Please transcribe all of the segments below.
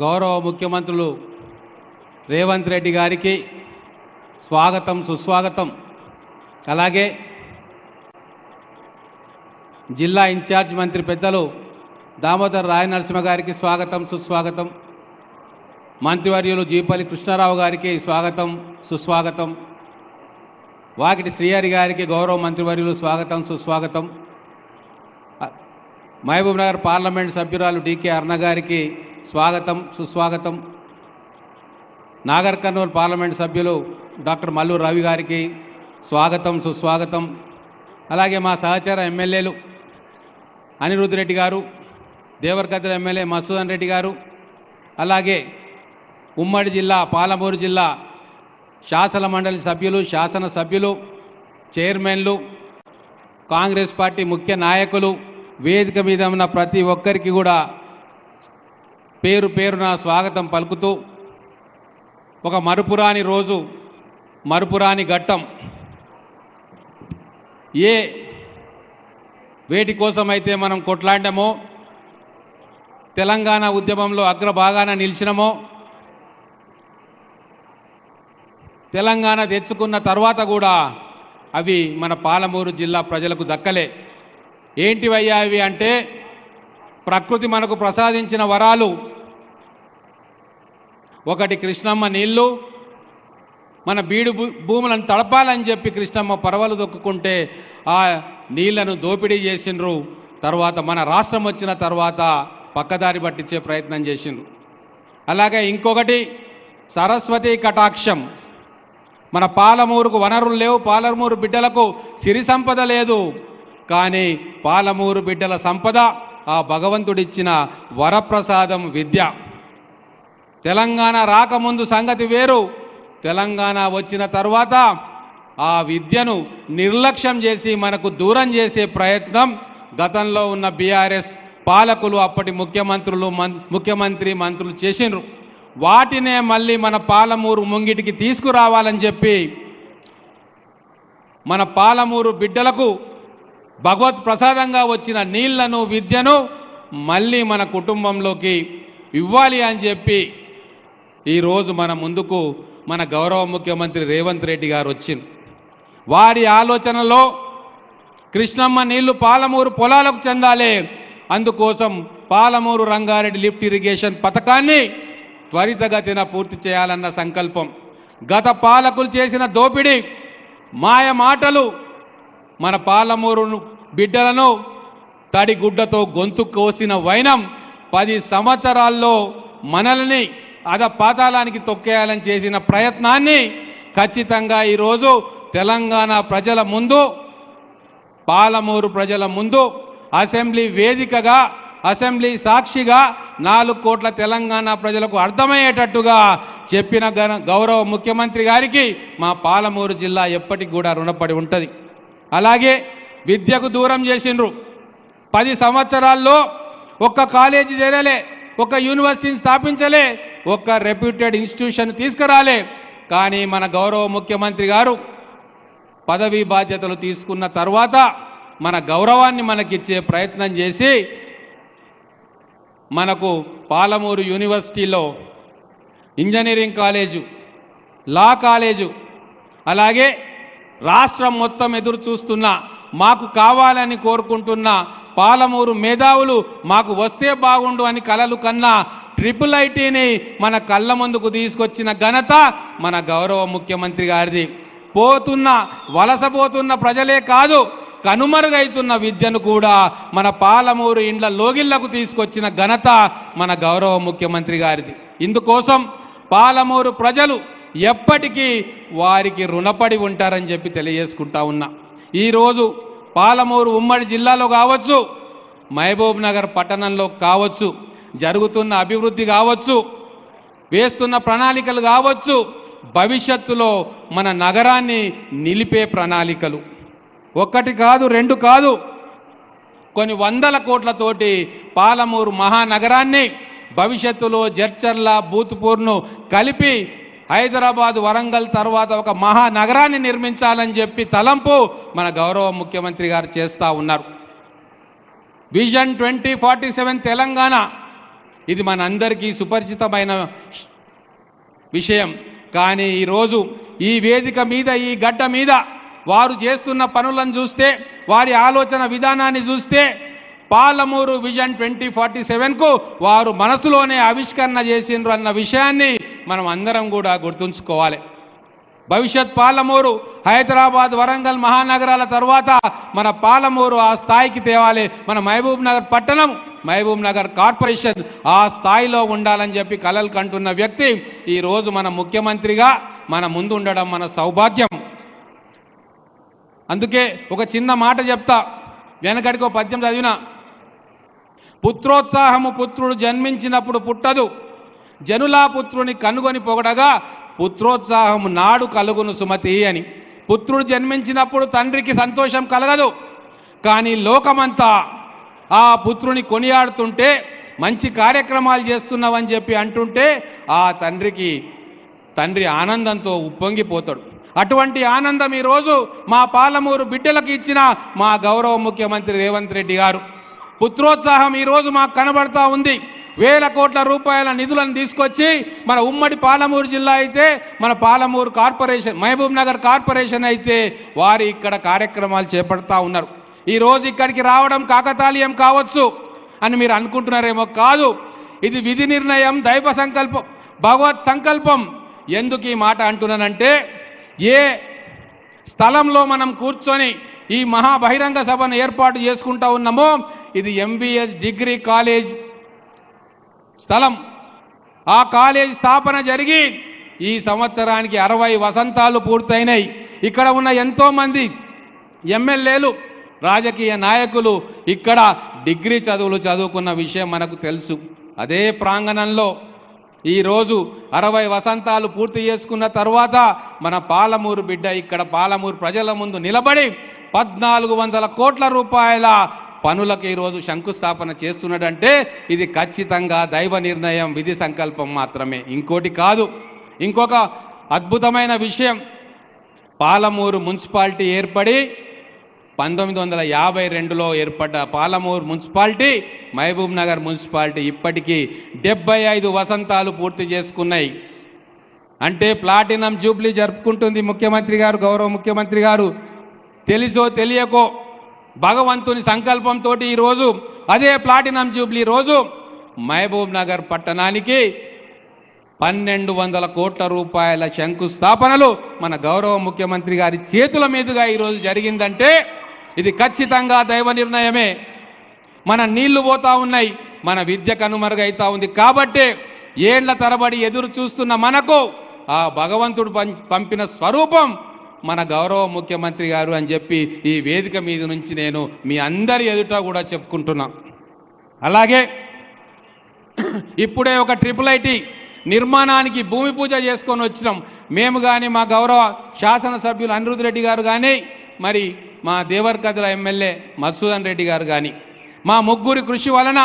గౌరవ ముఖ్యమంత్రులు రేవంత్ రెడ్డి గారికి స్వాగతం సుస్వాగతం. అలాగే జిల్లా ఇన్ఛార్జ్ మంత్రి పెద్దలు దామోదర్ రాయనరసింహ గారికి స్వాగతం సుస్వాగతం. మంత్రివర్యులు జీపల్లి కృష్ణారావు గారికి స్వాగతం సుస్వాగతం. వాకిటి శ్రీహరి గారికి గౌరవ మంత్రివర్యులు స్వాగతం సుస్వాగతం. మహబూబ్ నగర్ పార్లమెంట్ సభ్యురాలు డికే అరుణ గారికి స్వాగతం సుస్వాగతం. నాగర్ కర్నూలు పార్లమెంట్ సభ్యులు డాక్టర్ మల్లు రవి గారికి స్వాగతం సుస్వాగతం. అలాగే మా సహచర ఎమ్మెల్యేలు అనిరుద్ రెడ్డి గారు, దేవరకద్ర ఎమ్మెల్యే మసూదన్ రెడ్డి గారు, అలాగే ఉమ్మడి జిల్లా పాలమూరు జిల్లా శాసన మండలి సభ్యులు, శాసనసభ్యులు, చైర్మన్లు, కాంగ్రెస్ పార్టీ ముఖ్య నాయకులు, వేదిక మీద ఉన్న ప్రతి ఒక్కరికి కూడా పేరు పేరున స్వాగతం పలుకుతూ, ఒక మరుపురాని రోజు, మరుపురాని ఘట్టం. ఏ వేటి కోసమైతే మనం కొట్లాడామో, తెలంగాణ ఉద్యమంలో అగ్రభాగాన నిలిచినమో, తెలంగాణ తెచ్చుకున్న తర్వాత కూడా అవి మన పాలమూరు జిల్లా ప్రజలకు దక్కలే. ఏంటివయ్యా ఇవి అంటే, ప్రకృతి మనకు ప్రసాదించిన వరాలు. ఒకటి కృష్ణమ్మ నీళ్లు. మన బీడు భూములను తడపాలని చెప్పి కృష్ణమ్మ పరవలు దొక్కుకుంటే ఆ నీళ్లను దోపిడీ చేసిండ్రు. తర్వాత మన రాష్ట్రం వచ్చిన తర్వాత పక్కదారి పట్టించే ప్రయత్నం చేసిండ్రు. అలాగే ఇంకొకటి సరస్వతి కటాక్షం. మన పాలమూరుకు వనరులు లేవు, పాలమూరు బిడ్డలకు సిరి సంపద లేదు. కానీ పాలమూరు బిడ్డల సంపద ఆ భగవంతుడిచ్చిన వరప్రసాదం విద్య. తెలంగాణ రాకముందు సంగతి వేరు, తెలంగాణ వచ్చిన తర్వాత ఆ విద్యను నిర్లక్ష్యం చేసి మనకు దూరం చేసే ప్రయత్నం గతంలో ఉన్న బీఆర్ఎస్ పాలకులు, అప్పటి ముఖ్యమంత్రి మంత్రులు చేసిండ్రు. వాటినే మళ్ళీ మన పాలమూరు ముంగిటికి తీసుకురావాలని చెప్పి మన పాలమూరు బిడ్డలకు భగవత్ ప్రసాదంగా వచ్చిన నీళ్లను, విద్యను మళ్ళీ మన కుటుంబంలోకి ఇవ్వాలి అని చెప్పి ఈరోజు మన ముందుకు మన గౌరవ ముఖ్యమంత్రి రేవంత్ రెడ్డి గారు వచ్చింది. వారి ఆలోచనలో కృష్ణమ్మ నీళ్లు పాలమూరు పొలాలకు చెందాలి. అందుకోసం పాలమూరు రంగారెడ్డి లిఫ్ట్ ఇరిగేషన్ పథకాన్ని త్వరితగతిన పూర్తి చేయాలన్న సంకల్పం. గత పాలకులు చేసిన దోపిడీ, మాయ మాటలు మన పాలమూరు బిడ్డలను తడిగుడ్డతో గొంతు కోసిన వైనం 10 సంవత్సరాల్లో మనల్ని పాతాళానికి తొక్కేయాలని చేసిన ప్రయత్నాన్ని ఖచ్చితంగా ఈరోజు తెలంగాణ ప్రజల ముందు, పాలమూరు ప్రజల ముందు అసెంబ్లీ వేదికగా, అసెంబ్లీ సాక్షిగా 4 కోట్ల తెలంగాణ ప్రజలకు అర్థమయ్యేటట్టుగా చెప్పిన గౌరవ ముఖ్యమంత్రి గారికి మా పాలమూరు జిల్లా ఎప్పటికి కూడా రుణపడి ఉంటుంది. అలాగే విద్యకు దూరం చేసిండ్రు. 10 సంవత్సరాల్లో ఒక్క కాలేజీ చేరలే, ఒక యూనివర్సిటీని స్థాపించలే, ఒక్క రెప్యూటెడ్ ఇన్స్టిట్యూషన్ తీసుకురాలే. కానీ మన గౌరవ ముఖ్యమంత్రి గారు పదవీ బాధ్యతలు తీసుకున్న తర్వాత మన గౌరవాన్ని మనకిచ్చే ప్రయత్నం చేసి మనకు పాలమూరు యూనివర్సిటీలో ఇంజనీరింగ్ కాలేజు, లా కాలేజు, అలాగే రాష్ట్రం మొత్తం ఎదురు చూస్తున్న, మాకు కావాలని కోరుకుంటున్న పాలమూరు మేధావులు మాకు వస్తే బాగుండు అని కలలు కన్నా IIITని మన కళ్ళ ముందుకు తీసుకొచ్చిన ఘనత మన గౌరవ ముఖ్యమంత్రి గారిది. వలసపోతున్న ప్రజలే కాదు, కనుమరుగైతున్న విద్యను కూడా మన పాలమూరు ఇండ్ల లోగిళ్లకు తీసుకొచ్చిన ఘనత మన గౌరవ ముఖ్యమంత్రి గారిది. ఇందుకోసం పాలమూరు ప్రజలు ఎప్పటికీ వారికి రుణపడి ఉంటారని చెప్పి తెలియజేసుకుంటా ఉన్నా. ఈరోజు పాలమూరు ఉమ్మడి జిల్లాలో కావచ్చు, మహబూబ్ నగర్ పట్టణంలో కావచ్చు, జరుగుతున్న అభివృద్ధి కావచ్చు, వేస్తున్న ప్రణాళికలు కావచ్చు, భవిష్యత్తులో మన నగరాన్ని నిలిపే ప్రణాళికలు 1 కాదు 2 కాదు, కొన్ని 100 కోట్లతోటి పాలమూరు మహానగరాన్ని భవిష్యత్తులో జడ్చర్ల, భూత్పూర్ను కలిపి హైదరాబాద్, వరంగల్ తర్వాత ఒక మహానగరాన్ని నిర్మించాలని చెప్పి తలంపు మన గౌరవ ముఖ్యమంత్రి గారు చేస్తూ ఉన్నారు. విజన్ 2047 తెలంగాణ ఇది మనందరికీ సుపరిచితమైన విషయం. కానీ ఈరోజు ఈ వేదిక మీద, ఈ గడ్డ మీద వారు చేస్తున్న పనులను చూస్తే, వారి ఆలోచన విధానాన్ని చూస్తే పాలమూరు విజన్ 2047కు వారు మనసులోనే ఆవిష్కరణ చేసిండ్రు అన్న విషయాన్ని మనం అందరం కూడా గుర్తుంచుకోవాలి. భవిష్యత్ పాలమూరు హైదరాబాద్, వరంగల్ మహానగరాల తర్వాత మన పాలమూరు ఆ స్థాయికి తేవాలి. మన మహబూబ్ నగర్ పట్టణం, మహబూబ్ నగర్ కార్పొరేషన్ ఆ స్థాయిలో ఉండాలని చెప్పి కలలు కంటున్న వ్యక్తి ఈరోజు మన ముఖ్యమంత్రిగా మన ముందు ఉండడం మన సౌభాగ్యం. అందుకే ఒక చిన్న మాట చెప్తా. వెనకడికి ఒక పద్యం చదివిన, పుత్రోత్సాహము పుత్రుడు జన్మించినప్పుడు పుట్టదు, జనులా పుత్రుని కనుగొని పొగడగా పుత్రోత్సాహము నాడు కలుగును సుమతి అని. పుత్రుడు జన్మించినప్పుడు తండ్రికి సంతోషం కలగదు, కానీ లోకమంతా ఆ పుత్రుని కొనియాడుతుంటే, మంచి కార్యక్రమాలు చేస్తున్నావని చెప్పి అంటుంటే ఆ తండ్రి ఆనందంతో ఉప్పొంగిపోతాడు. అటువంటి ఆనందం ఈరోజు మా పాలమూరు బిడ్డలకు ఇచ్చిన మా గౌరవ ముఖ్యమంత్రి రేవంత్ రెడ్డి గారు. పుత్రోత్సాహం ఈరోజు మాకు కనబడతా ఉంది. వేల కోట్ల రూపాయల నిధులను తీసుకొచ్చి మన ఉమ్మడి పాలమూరు జిల్లా అయితే, మన పాలమూరు కార్పొరేషన్, మహబూబ్ నగర్ కార్పొరేషన్ అయితే వారు ఇక్కడ కార్యక్రమాలు చేపడతా ఉన్నారు. ఈరోజు ఇక్కడికి రావడం కాకతాళీయం కావచ్చు అని మీరు అనుకుంటున్నారేమో. కాదు, ఇది విధి నిర్ణయం, దైవ సంకల్పం, భగవత్ సంకల్పం. ఎందుకు ఈ మాట అంటున్నానంటే, ఏ స్థలంలో మనం కూర్చొని ఈ మహా బహిరంగ సభను ఏర్పాటు చేసుకుంటా ఉన్నామో ఇది ఎంబీఎస్ డిగ్రీ కాలేజ్ స్థలం. ఆ కాలేజ్ స్థాపన జరిగి ఈ సంవత్సరానికి 60 వసంతాలు పూర్తయినాయి. ఇక్కడ ఉన్న ఎంతోమంది ఎమ్మెల్యేలు, రాజకీయ నాయకులు ఇక్కడ డిగ్రీ చదువులు చదువుకున్న విషయం మనకు తెలుసు. అదే ప్రాంగణంలో ఈరోజు 60 వసంతాలు పూర్తి చేసుకున్న తర్వాత మన పాలమూరు బిడ్డ ఇక్కడ పాలమూరు ప్రజల ముందు నిలబడి 1400 కోట్ల రూపాయల పనులకు ఈరోజు శంకుస్థాపన చేస్తున్నాడంటే ఇది ఖచ్చితంగా దైవ నిర్ణయం, విధి సంకల్పం మాత్రమే, ఇంకోటి కాదు. ఇంకొక అద్భుతమైన విషయం, పాలమూరు మున్సిపాలిటీ ఏర్పడి 1952లో ఏర్పడ్డ పాలమూరు మున్సిపాలిటీ, మహబూబ్ నగర్ మున్సిపాలిటీ ఇప్పటికీ 75 వసంతాలు పూర్తి చేసుకున్నాయి. అంటే ప్లాటినం జూబ్లీ జరుపుకుంటుంది ముఖ్యమంత్రి గారు, గౌరవ ముఖ్యమంత్రి గారు. తెలుసో తెలియకో భగవంతుని సంకల్పంతో ఈరోజు అదే ప్లాటినం జూబ్లీ రోజు మహబూబ్ నగర్ పట్టణానికి 1200 కోట్ల రూపాయల శంకుస్థాపనలు మన గౌరవ ముఖ్యమంత్రి గారి చేతుల మీదుగా ఈరోజు జరిగిందంటే ఇది ఖచ్చితంగా దైవ నిర్ణయమే. మన నీళ్లు పోతా ఉన్నాయి, మన విద్య కనుమరుగైతా ఉంది. కాబట్టే ఏళ్ల తరబడి ఎదురు చూస్తున్న మనకు ఆ భగవంతుడు పంపిన స్వరూపం మన గౌరవ ముఖ్యమంత్రి గారు అని చెప్పి ఈ వేదిక మీద నుంచి నేను మీ అందరి ఎదుట కూడా చెప్పుకుంటున్నా. అలాగే ఇప్పుడే ఒక IIIT నిర్మాణానికి భూమి పూజ చేసుకొని వచ్చినాం మేము కానీ, మా గౌరవ శాసనసభ్యులు అనిరుద్ రెడ్డి గారు కానీ, మరి మా దేవరకద్ర ఎమ్మెల్యే మధుసూదన్ రెడ్డి గారు కానీ, మా ముగ్గురి కృషి వలన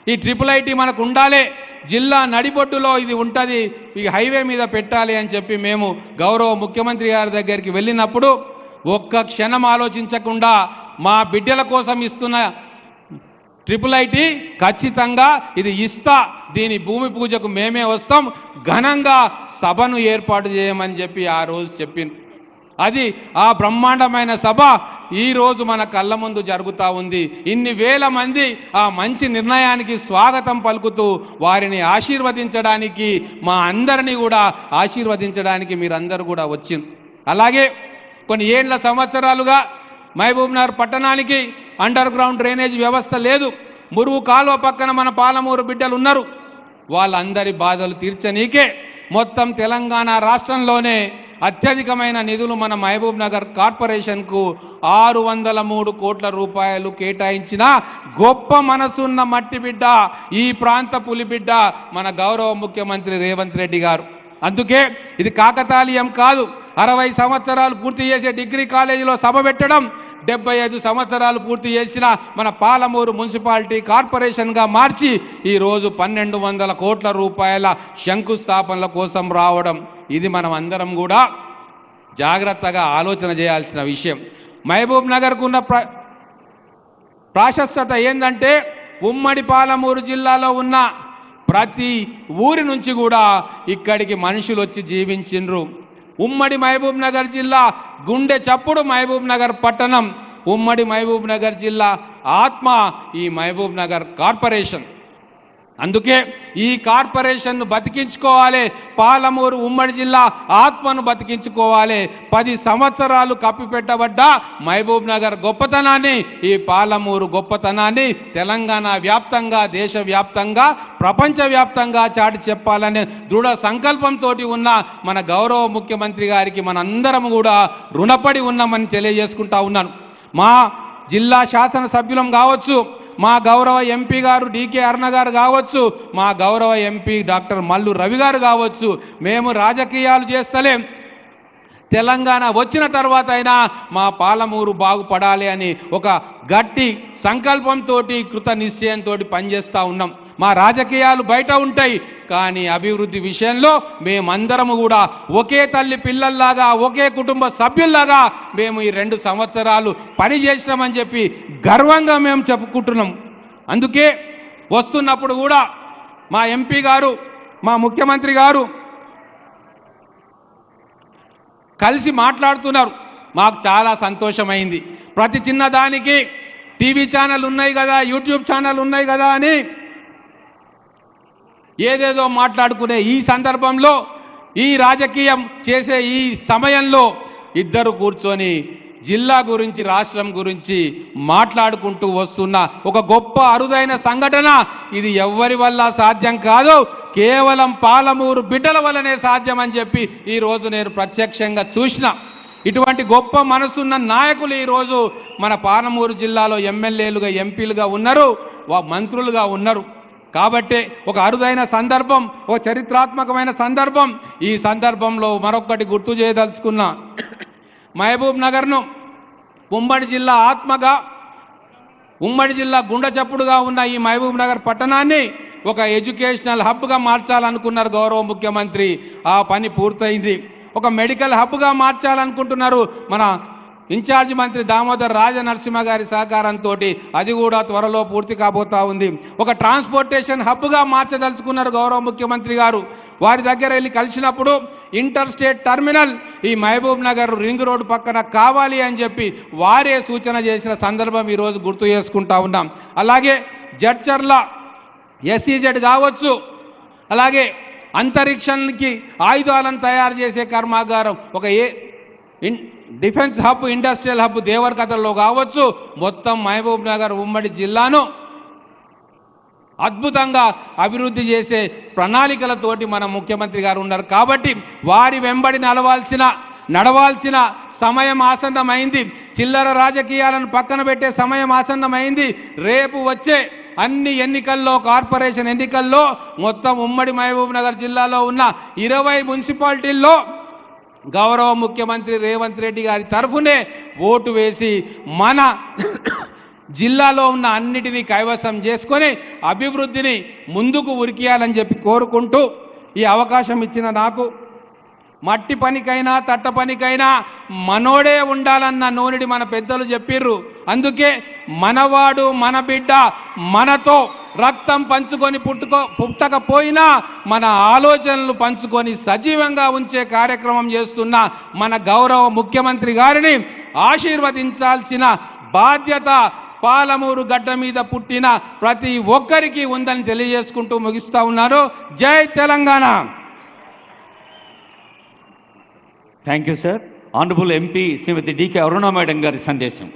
ఈ IIIT మనకు ఉండాలి, జిల్లా నడిబొడ్డులో ఇది ఉంటుంది, ఈ హైవే మీద పెట్టాలి అని చెప్పి మేము గౌరవ ముఖ్యమంత్రి గారి దగ్గరికి వెళ్ళినప్పుడు ఒక్క క్షణం ఆలోచించకుండా మా బిడ్డల కోసం ఇస్తున్న IIIT ఖచ్చితంగా ఇది ఇస్తా, దీని భూమి పూజకు మేమే వస్తాం, ఘనంగా సభను ఏర్పాటు చేయమని చెప్పి ఆ రోజు చెప్పింది. అది ఆ బ్రహ్మాండమైన సభ ఈరోజు మన కళ్ళ ముందు జరుగుతూ ఉంది. ఇన్ని వేల మంది ఆ మంచి నిర్ణయానికి స్వాగతం పలుకుతూ వారిని ఆశీర్వదించడానికి, మా అందరినీ కూడా ఆశీర్వదించడానికి మీరందరూ కూడా వచ్చింది. అలాగే కొన్ని సంవత్సరాలుగా మహబూబ్ నగర్ పట్టణానికి అండర్ గ్రౌండ్ డ్రైనేజ్ వ్యవస్థ లేదు. మురుగు కాలువ పక్కన మన పాలమూరు బిడ్డలు ఉన్నారు. వాళ్ళందరి బాధలు తీర్చనీకే మొత్తం తెలంగాణ రాష్ట్రంలోనే అత్యధికమైన నిధులు మన మహబూబ్ నగర్ కార్పొరేషన్కు 603 కోట్ల రూపాయలు కేటాయించిన గొప్ప మనసున్న మట్టి బిడ్డ, ఈ ప్రాంత పులిబిడ్డ మన గౌరవ ముఖ్యమంత్రి రేవంత్ రెడ్డి గారు. అందుకే ఇది కాకతాళీయం కాదు. 60 సంవత్సరాలు పూర్తి చేసే డిగ్రీ కాలేజీలో సభ పెట్టడం, 75 సంవత్సరాలు పూర్తి చేసిన మన పాలమూరు మున్సిపాలిటీ కార్పొరేషన్గా మార్చి ఈరోజు 1200 కోట్ల రూపాయల శంకుస్థాపనల కోసం రావడం, ఇది మనం అందరం కూడా జాగ్రత్తగా ఆలోచన చేయాల్సిన విషయం. మహబూబ్ నగర్కు ఉన్న ప్రాశస్త్యత ఏంటంటే, ఉమ్మడి పాలమూరు జిల్లాలో ఉన్న ప్రతి ఊరి నుంచి కూడా ఇక్కడికి మనుషులు వచ్చి జీవించిండ్రు. ఉమ్మడి మహబూబ్ నగర్ జిల్లా గుండె చప్పుడు మహబూబ్ నగర్ పట్టణం, ఉమ్మడి మహబూబ్ నగర్ జిల్లా ఆత్మ ఈ మహబూబ్ నగర్ కార్పొరేషన్. అందుకే ఈ కార్పొరేషన్ను బతికించుకోవాలి, పాలమూరు ఉమ్మడి జిల్లా ఆత్మను బతికించుకోవాలి. 10 సంవత్సరాలు కప్పిపెట్టబడ్డ మహబూబ్ నగర్ గొప్పతనాన్ని, ఈ పాలమూరు గొప్పతనాన్ని తెలంగాణ వ్యాప్తంగా, దేశవ్యాప్తంగా, ప్రపంచవ్యాప్తంగా చాటి చెప్పాలనే దృఢ సంకల్పంతో ఉన్న మన గౌరవ ముఖ్యమంత్రి గారికి మనందరం కూడా రుణపడి ఉన్నామని తెలియజేసుకుంటా ఉన్నాను. మా జిల్లా శాసనసభ్యులం కావచ్చు, మా గౌరవ ఎంపీ గారు డికే అరుణ గారు కావచ్చు, మా గౌరవ ఎంపీ డాక్టర్ మల్లు రవి గారు కావచ్చు, మేము రాజకీయాలు చేస్తలేం, తెలంగాణ వచ్చిన తర్వాత అయినా మా పాలమూరు బాగుపడాలి అని ఒక గట్టి సంకల్పంతో, కృత నిశ్చయంతో పనిచేస్తూ ఉన్నాం. మా రాజకీయాలు బయట ఉంటాయి, కానీ అభివృద్ధి విషయంలో మేమందరము కూడా ఒకే తల్లి పిల్లల్లాగా, ఒకే కుటుంబ సభ్యుల్లాగా మేము ఈ 2 సంవత్సరాలు పని చేసినామని చెప్పి గర్వంగా మేము చెప్పుకుంటున్నాం. అందుకే వస్తున్నప్పుడు కూడా మా ఎంపీ గారు, మా ముఖ్యమంత్రి గారు కలిసి మాట్లాడుతున్నారు. మాకు చాలా సంతోషమైంది. ప్రతి చిన్నదానికి టీవీ ఛానల్ ఉన్నాయి కదా, యూట్యూబ్ ఛానల్ ఉన్నాయి కదా అని ఏదేదో మాట్లాడుకునే ఈ సందర్భంలో, ఈ రాజకీయం చేసే ఈ సమయంలో ఇద్దరు కూర్చొని జిల్లా గురించి, రాష్ట్రం గురించి మాట్లాడుకుంటూ వస్తున్న ఒక గొప్ప అరుదైన సంఘటన ఇది. ఎవ్వరి వల్ల సాధ్యం కాదు, కేవలం పాలమూరు బిడ్డల వల్లనే సాధ్యం అని చెప్పి ఈరోజు నేను ప్రత్యక్షంగా చూసిన. ఇటువంటి గొప్ప మనసున్న నాయకులు ఈరోజు మన పాలమూరు జిల్లాలో ఎమ్మెల్యేలుగా, ఎంపీలుగా ఉన్నారు, మంత్రులుగా ఉన్నారు. కాబట్టి ఒక అరుదైన సందర్భం, ఒక చరిత్రాత్మకమైన సందర్భం. ఈ సందర్భంలో మరొకటి గుర్తు చేయదలుచుకున్నా. మహబూబ్ నగర్ను ఉమ్మడి జిల్లా ఆత్మగా, ఉమ్మడి జిల్లా గుండె చప్పుడుగా ఉన్న ఈ మహబూబ్ నగర్ పట్టణాన్ని ఒక ఎడ్యుకేషనల్ హబ్గా మార్చాలనుకున్నారు గౌరవ ముఖ్యమంత్రి. ఆ పని పూర్తయింది. ఒక మెడికల్ హబ్గా మార్చాలనుకుంటున్నారు మన ఇన్ఛార్జి మంత్రి దామోదర్ రాజనరసింహ గారి సహకారంతో. అది కూడా త్వరలో పూర్తి కాబోతా ఉంది. ఒక ట్రాన్స్పోర్టేషన్ హబ్గా మార్చదలుచుకున్నారు గౌరవ ముఖ్యమంత్రి గారు. వారి దగ్గర వెళ్ళి కలిసినప్పుడు ఇంటర్ స్టేట్ టర్మినల్ ఈ మహబూబ్ నగర్ రింగ్ రోడ్డు పక్కన కావాలి అని చెప్పి వారే సూచన చేసిన సందర్భం ఈరోజు గుర్తు చేసుకుంటా ఉన్నాం. అలాగే జడ్చర్ల ఎస్ఈజెడ్ కావచ్చు, అలాగే అంతరిక్షానికి ఆయుధాలను తయారు చేసే కర్మాగారం, ఒక డిఫెన్స్ హబ్, ఇండస్ట్రియల్ హబ్ దేవరకథలో కావచ్చు, మొత్తం మహబూబ్ నగర్ ఉమ్మడి జిల్లాను అద్భుతంగా అభివృద్ధి చేసే ప్రణాళికలతోటి మన ముఖ్యమంత్రి గారు ఉన్నారు. కాబట్టి వారి వెంబడి నడవాల్సిన సమయం ఆసన్నమైంది. చిల్లర రాజకీయాలను పక్కన పెట్టే సమయం ఆసన్నమైంది. రేపు వచ్చే అన్ని ఎన్నికల్లో, కార్పొరేషన్ ఎన్నికల్లో మొత్తం ఉమ్మడి మహబూబ్ నగర్ జిల్లాలో ఉన్న 20 మున్సిపాలిటీల్లో గౌరవ ముఖ్యమంత్రి రేవంత్ రెడ్డి గారి తరఫునే ఓటు వేసి మన జిల్లాలో ఉన్న అన్నిటినీ కైవసం చేసుకొని అభివృద్ధిని ముందుకు ఉరికియాలని చెప్పి కోరుకుంటూ, ఈ అవకాశం ఇచ్చిన నాకు, మట్టి పనికైనా తట్ట పనికైనా మనోడే ఉండాలన్న నోనిడి మన పెద్దలు చెప్పిర్రు. అందుకే మనవాడు, మన బిడ్డ మనతో రక్తం పంచుకొని పుట్టకపోయినా మన ఆలోచనలు పంచుకొని సజీవంగా ఉంచే కార్యక్రమం చేస్తున్న మన గౌరవ ముఖ్యమంత్రి గారిని ఆశీర్వదించాల్సిన బాధ్యత పాలమూరు గడ్డ మీద పుట్టిన ప్రతి ఒక్కరికి ఉందని తెలియజేసుకుంటూ ముగిస్తా ఉన్నారు. జై Telangana. Thank you sir. Honourable MP Shrimati DK Aruna madam గారి సందేశం.